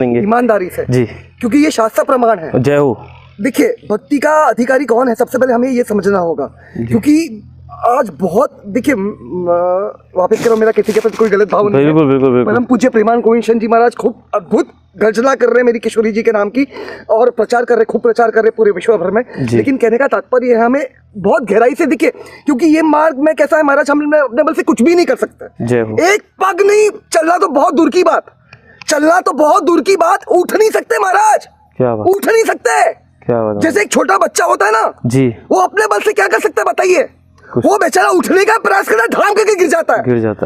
ईमानदारी से जी, क्योंकि ये शास्त्र प्रमाण है। जय हो। देखिए भक्ति का अधिकारी कौन है, सबसे पहले हमें ये समझना होगा, क्योंकि आज बहुत देखिए वापस करो, मेरा किसी के प्रति कोई गलत भाव नहीं है। बिल्कुल बिल्कुल बिल्कुल। परम पूज्य प्रेमानंद गोविंद चंद जी महाराज खूब अद्भुत गर्जना कर रहे हैं मेरी किशोरी जी के नाम की, और प्रचार कर रहे, खूब प्रचार कर रहे पूरे विश्व भर में। लेकिन कहने का तात्पर्य है हमें बहुत गहराई से देखिए, क्योंकि ये मार्ग में कैसा है महाराज, हम अपने बल से कुछ भी नहीं कर सकते। एक पग नहीं चलना तो बहुत दूर की बात, चलना तो बहुत दूर की बात, उठ नहीं सकते महाराज। क्या बात? उठ नहीं सकते। क्या बात? जैसे एक छोटा बच्चा होता है ना जी, वो अपने बल से क्या कर सकता है बताइए? वो बेचारा उठने का प्रयास करता है, ढाम करके गिर जाता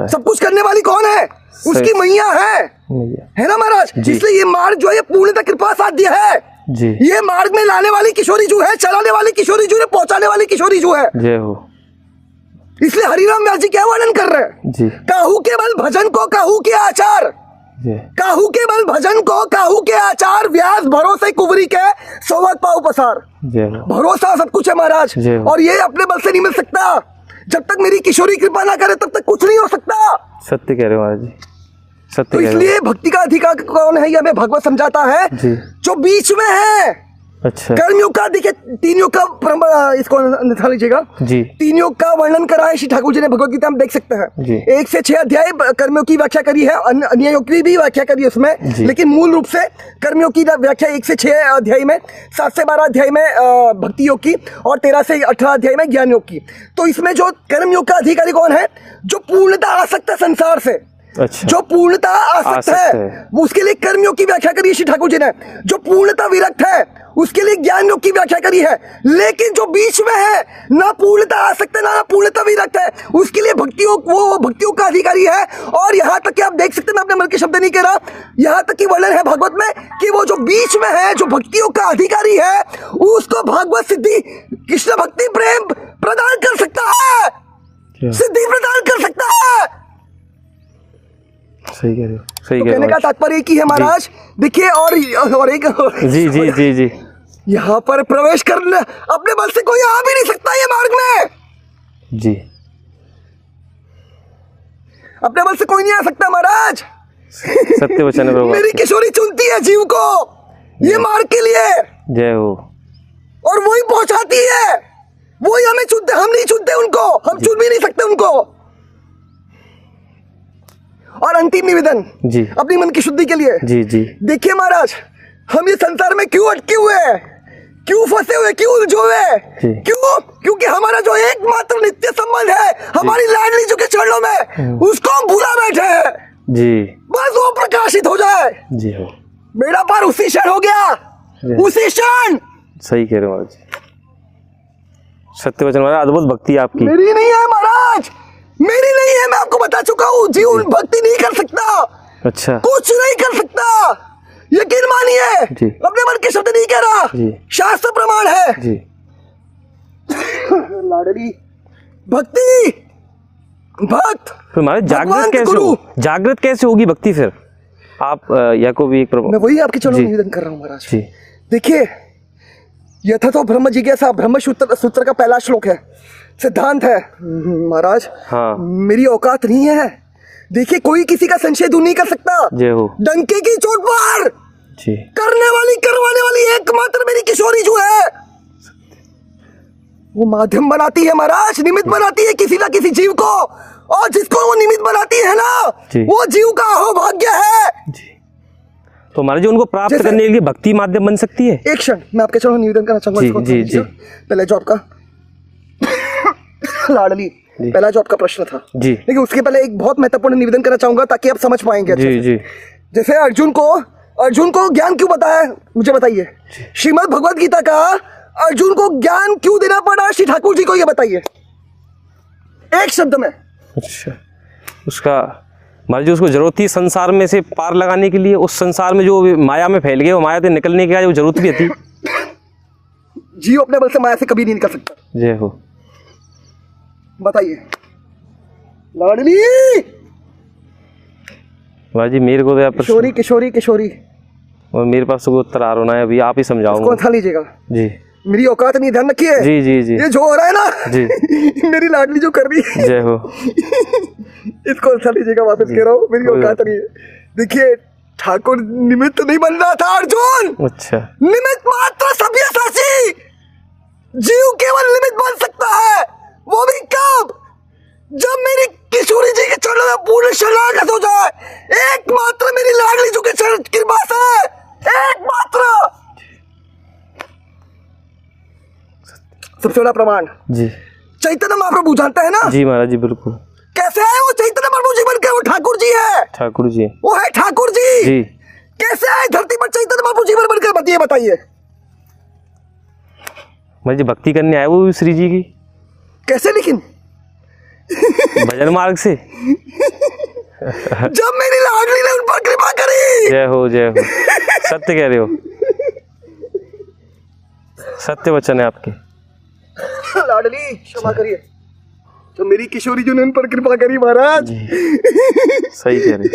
है। सब कुछ करने वाली कौन है? उसकी मैया है ना महाराज। इसलिए ये मार्ग जो है पूर्णतः कृपा साध्य है जी। ये मार्ग में लाने वाली किशोरी जो है, चलाने वाली किशोरी जो है, पहुंचाने वाली किशोरी जो है, जय हो। इसलिए हरिराम व्यास जी क्या वर्णन कर रहे हैं जी, काहू के बल भजन को काहू के आचार, काहू के बल भजन को काहू के आचार, व्यास भरोसे कुंवरी के सोवत पाऊ पसार। भरोसा सब कुछ है महाराज, और ये अपने बल से नहीं मिल सकता। जब तक मेरी किशोरी कृपा ना करे तब तक कुछ नहीं हो सकता। सत्य कह रहे हो महाराज जी, सत्य। तो इसलिए भक्ति का अधिकार कौन है, ये हमें भगवत समझाता है जी, जो बीच में है। अच्छा, कर्मयोग का देखिए, तीन योग का इसको निकाल लीजिएगा जी। तीन योग का वर्णन करा है श्री ठाकुर जी ने भगवत गीता में, देख सकते हैं 1 से 6 अध्याय कर्मयोग की व्याख्या करी है, अन्य योग की भी व्याख्या करी है उसमें, लेकिन मूल रूप से कर्मयोग की व्याख्या 1 से 6 अध्याय में, 7 से 12 अध्याय में भक्ति योग की, और 13 से 18 अध्याय में ज्ञान योग की। तो इसमें जो कर्मयोग का अधिकारी कौन है, जो पूर्णतः आसक्त है संसार से। अच्छा। जो पूर्णतः आसक्त है उसके लिए कर्मयोग की व्याख्या करी है श्री ठाकुर जी ने। जो पूर्णतः विरक्त है उसके लिए ज्ञान योग की व्याख्या करी है। लेकिन जो बीच में है, ना पूर्णतः आसक्त है ना पूर्णतः विरक्त है, उसके लिए भक्ति योग, वो भक्ति योग का अधिकारी है। और यहाँ तक कि आप देख सकते हैं, मैं अपने मन के शब्द नहीं कह रहा, यहाँ तक कि वर्णन है भागवत में कि वो जो बीच में है, जो भक्ति योग का अधिकारी है, उसको भागवत सिद्धि, कृष्ण भक्ति प्रेम प्रदान कर सकता है, सिद्धि प्रदान कर सकता है। सही कह रहे हो, सही तो कहने का तात्पर्य की है महाराज। देखिए और एक जी जी जी जी, यहाँ पर प्रवेश करने अपने बल से कोई आ भी नहीं सकता ये मार्ग में जी, अपने बल से कोई नहीं आ सकता महाराज। सत्य वचन है। मेरी किशोरी चुनती है जीव को ये मार्ग के लिए, जय हो, और वही पहुंचाती है, वही हमें चुनते, हम नहीं चुनते उनको, हम चुन भी नहीं सकते उनको। और अंतिम निवेदन जी, अपनी मन की शुद्धि के लिए जी जी, देखिए महाराज, हम ये संसार में क्यों अटके हुए हैं, क्यों फंसे हुए, क्यों उलझे हुए, क्यों? क्योंकि हमारा जो एकमात्र नित्य संबंध है हमारी लाडली जो के चरणों में, उसको हम भूला बैठे हैं जी। बस वो प्रकाशित हो जाए जी, हो बेड़ा पार उसी क्षण हो गया, उसी क्षण। सही कह रहे हो महाराज, सत्य वचन महाराज, अद्भुत भक्ति आपकी। मेरी नहीं है महाराज, मेरी नहीं है, मैं आपको बता चुका हूँ। जीव भक्ति नहीं कर सकता, अच्छा, कुछ नहीं कर सकता, यकीन मानिए, अपने मन के शब्द नहीं कह रहा, शास्त्र प्रमाण है जी। लाडली भक्ति, भक्त फिर हमारे जागृत कैसे होगी भक्ति फिर? आप या को भी एक मैं वही आपके चरणों में निवेदन कर रहा हूँ महाराज। देखिए, यथा तो ब्रह्म जिज्ञासा ब्रह्म सूत्र का पहला श्लोक है, सिद्धांत है महाराज। हाँ। मेरी औकात नहीं है, देखिए कोई किसी का संशय दूर नहीं कर सकता। डंके की चोट पर करने वाली, करवाने वाली एकमात्र मेरी किशोरी जो है, वो माध्यम बनाती है महाराज, निमित्त बनाती है किसी ना किसी जीव को, और जिसको वो निमित्त बनाती है ना, वो जीव का अहोभाग्य है जी। तो हमारे जो उनको प्राप्त करने के लिए भक्ति माध्यम बन सकती है। एक क्षण मैं आपके चरणों निवेदन करना चाहूंगा जी, जी, पहले जॉब का लाडली, पहला जो आपका प्रश्न था जी, लेकिन उसके पहले एक बहुत महत्वपूर्ण निवेदन करना चाहूंगा ताकि आप समझ पाएंगे जी जी। जैसे अर्जुन को ज्ञान क्यों बताया, मुझे बताइए, श्रीमद् भगवत गीता का अर्जुन को ज्ञान क्यों देना पड़ा, श्री ठाकुर जी को ये बताइए एक शब्द में। अच्छा, उसका हमारी जो उसको जरूरत थी संसार में से पार लगाने के लिए, उस संसार में जो माया में फैल गए, वो माया से निकलने की जो जरूरत भी थी। जीव अपने बल से माया से कभी नहीं निकल सकता, जय हो। बताइए लाडली जी, मेरे को तो किशोरी किशोरी किशोरी, और मेरे पास तो उत्तर आ रहा है, अभी आप ही समझाओ। उठा लीजिएगा जी, मेरी औकात नहीं, ध्यान रखिए जी जी जी। ये जो हो रहा है ना जी मेरी लाडली जो कर रही है, जय हो, इसको उठा लीजिएगा, वापस कह रहा हूँ, मेरी औकात नहीं है। देखिए ठाकुर निमित्त नहीं बन रहा था अर्जुन। अच्छा, निमित्त मात्र सव्यसाची। जीव केवल निमित्त बन सकता है, वो भी कब? जब मेरी किशोरी जी के चरणों में पूर्ण शरणागत हो जाए। एकमात्र मेरी लाडली जी के चरण कृपा से, एकमात्र। सबसे बड़ा प्रमाण जी चैतन्य महाप्रभु, जानते हैं ना? जी महाराज जी, बिल्कुल। कैसे है वो चैतन्य महाप्रभु जी बन के? वो ठाकुर जी है। ठाकुर जी, वो है ठाकुर जी। कैसे आए धरती पर चैतन्य महाप्रभु जी बनकर? बताइए। महाराज जी भक्ति करने आए वो श्री जी की। कैसे? लेकिन भजन मार्ग से। जब मेरी लाडली ने उन पर कृपा करी। जय हो, जय हो। सत्य कह रहे हो, सत्य वचन है आपके। लाडली क्षमा करिए, तो मेरी किशोरी जी ने उन पर कृपा करी महाराज। सही कह रहे।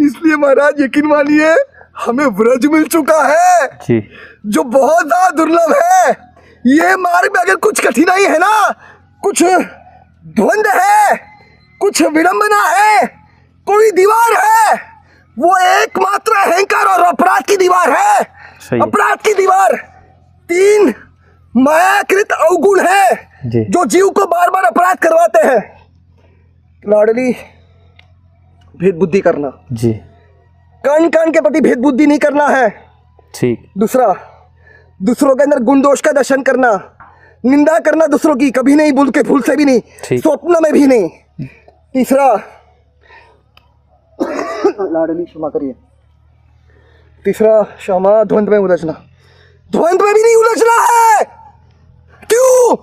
इसलिए महाराज यकीन मानिए, हमें व्रज मिल चुका है जी, जो बहुत ज्यादा दुर्लभ है। ये मार्ग में अगर कुछ कठिनाई है ना, कुछ द्वंद है, कुछ विडंबना है, कोई दीवार है, वो एकमात्र अहंकार और अपराध की दीवार है। अपराध की दीवार 3 मायाकृत अवगुण है जो जीव को बार बार अपराध करवाते हैं। लाडली, भेद बुद्धि करना जी, कण कण के प्रति भेद बुद्धि नहीं करना है। ठीक। दूसरा, दूसरों के अंदर गुण दोष का दर्शन करना, निंदा करना दूसरों की कभी नहीं, भूल के भूल से भी नहीं, स्वप्न में भी नहीं। तीसरा, लाडली क्षमा करिए, तीसरा क्षमा, द्वंद्व में उलझना। द्वंद्व में भी नहीं उलझना है। क्यों?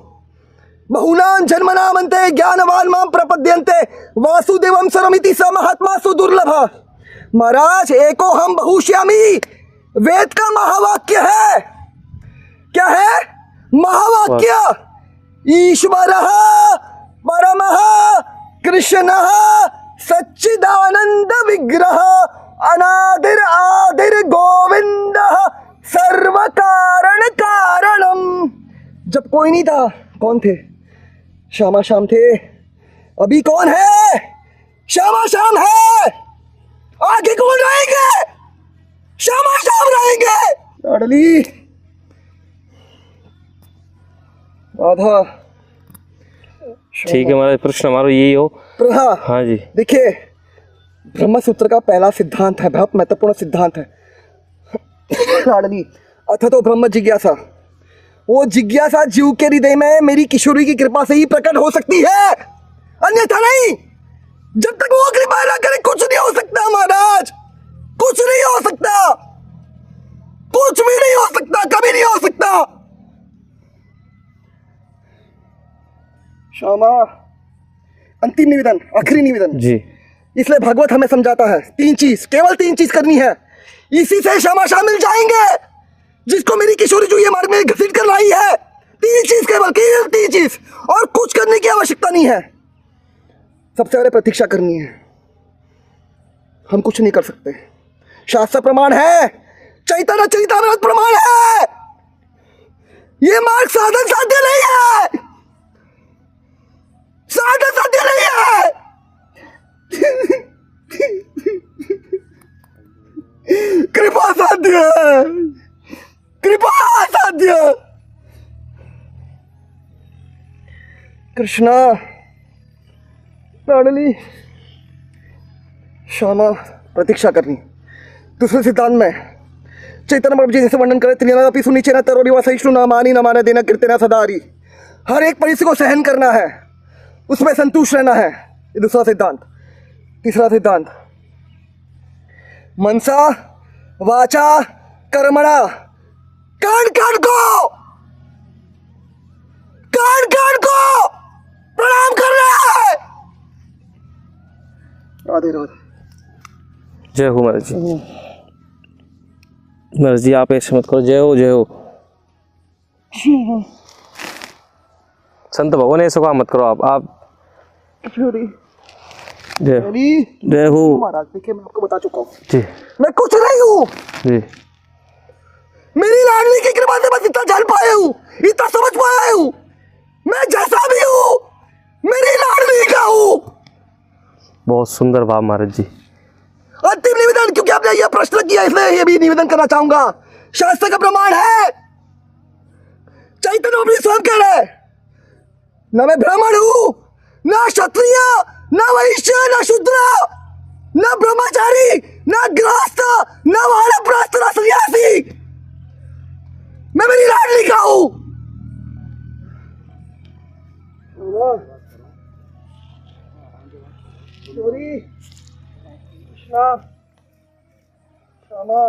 बहुनां जन्मनामन्ते ज्ञानवान मां प्रपद्यन्ते वासुदेवं सर्वमिति स महात्मा सुदुर्लभ। महाराज, एको हम बहुश्यामी वेद का महावाक्य है। क्या है? महावाक्य। ईश्वरः परमः कृष्णः सच्चिदानंद विग्रह अनादिर आदिर गोविंदः सर्व कारण कारणम। जब कोई नहीं था, कौन थे? श्यामा श्याम थे। अभी कौन है? श्यामा श्याम है। आगे कौन रहेंगे? श्यामा श्याम रहेंगे। लाडली, राधा। ठीक है महाराज, प्रश्न हमारा यही हो। हाँ जी, देखिए, ब्रह्म सूत्र का पहला सिद्धांत है, बहुत महत्वपूर्ण सिद्धांत है। लाडली, अथ तो ब्रह्म जिज्ञासा। वो जिज्ञासा जीव के हृदय में मेरी किशोरी की कृपा से ही प्रकट हो सकती है, अन्यथा नहीं। जब तक वो कृपा ना करे कुछ नहीं हो सकता महाराज, कुछ नहीं हो सकता, कुछ भी नहीं हो सकता, कभी नहीं हो सकता। श्यामा, अंतिम निवेदन, आखिरी निवेदन जी। इसलिए भगवत हमें समझाता है 3 चीज, केवल 3 चीज करनी है। इसी से श्यामा श्याम मिल जाएंगे, जिसको मेरी किशोरी जो ये मार्ग में घसीट कर लाई है। 3 चीज, केवल 3 चीज, और कुछ करने की आवश्यकता नहीं है। सबसे पहले प्रतीक्षा करनी है। हम कुछ नहीं कर सकते, शास्त्र प्रमाण है, चैतन्य चरितामृत प्रमाण है। ये मार्ग साधन साध्य नहीं है, साधन साध्य नहीं है। कृपा साध्य है, कृपा साध्य। कृष्णा, लाडली, श्यामा, प्रतीक्षा करनी। दूसरे सिद्धांत में चैतन्य महाप्रभु जी जैसे वर्णन करे, त्रिनादपि सुनिचेन तरोरि वा सहिष्णु न मानी न माने देना कीर्तना सदारी। हर एक परिस्थिति को सहन करना है, उसमें संतुष्ट रहना है। ये दूसरा सिद्धांत। तीसरा सिद्धांत, मनसा वाचा कर्मणा, कण कण को प्रणाम कर रहा है। राधे राधे। जय हो महाराज जी। महाराज जी, आप ऐसे मत करो। जय हो, जय हो। संत भगवान, ऐसे काम मत करो आप। जय हो महाराज। देखिए, मैं आपको बता चुका हूँ जी, मैं कुछ नहीं हूँ जी। मेरी लाडली की कृपा से बस इतना जान पाया हूँ, इतना समझ पाया हूँ। मैं जैसा भी हूँ मेरी लाडली का हूँ। बहुत सुंदर भाव महाराज जी। अंतिम निवेदन, क्योंकि आपने यह प्रश्न किया इसलिए ये भी निवेदन करना चाहूंगा। शास्त्र का प्रमाण है, चैतन्य अपनी स्वयं कह रहे, न मैं ब्राह्मण हूं, न क्षत्रिय, न वैश्य, न शूद्र, न ब्रह्मचारी, न गृहस्थ, न वानप्रस्थ, न सन्यासी, मैं मेरी लाडली का हूं। किशोरी, कृष्णा, श्यामा,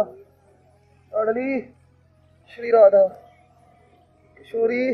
लाडली, श्री राधा, किशोरी।